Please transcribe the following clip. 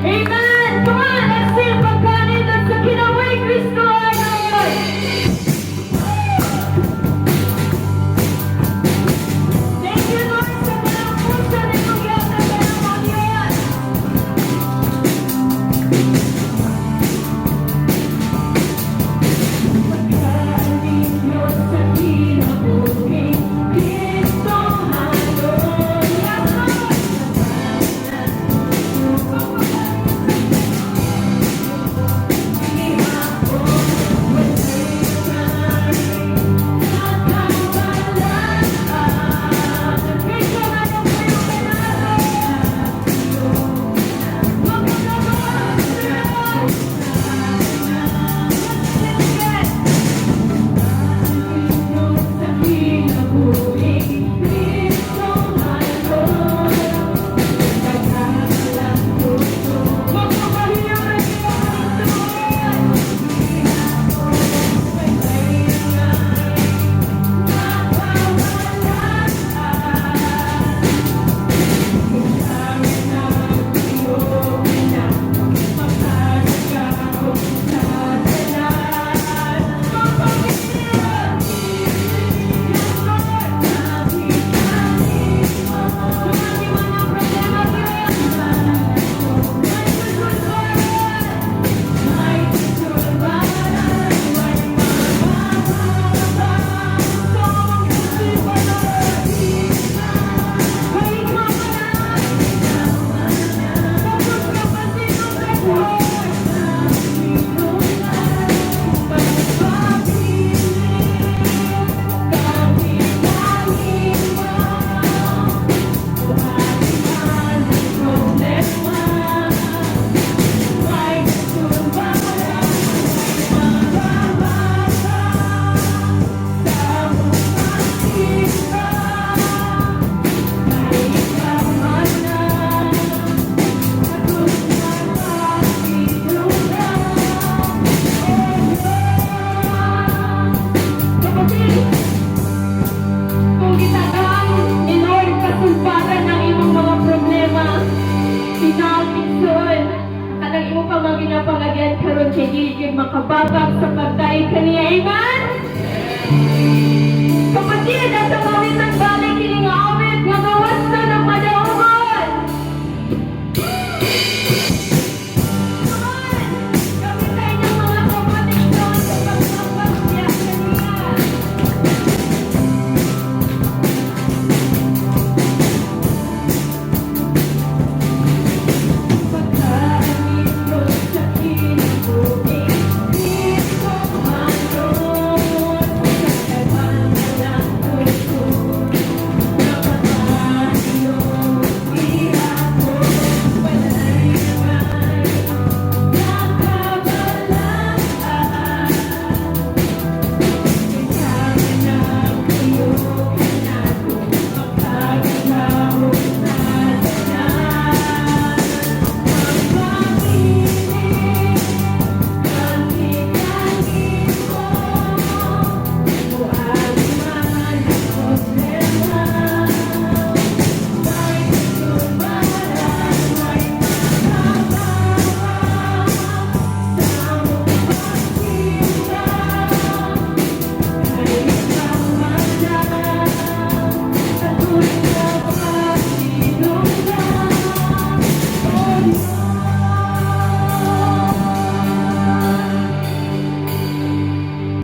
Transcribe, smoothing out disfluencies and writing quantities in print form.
Amen! Come on, let's sing pagkanin at sa kinaway Kristo ay ngayon! Thank you, Lord, sa walang puso na inyong yata sa mga Diyos! Pagkanin Diyos sa kinabuhi, Kristo hallelujah! Kung gitagaan ni Lord kasulbaran ng imong mga problema, pinalpitson, kanang imo pa mga ginapangagyan karon kay dili makababag sa pagdaig kaniya. Amen? Kapatid, at sa awit ng balik, kini nga awit nga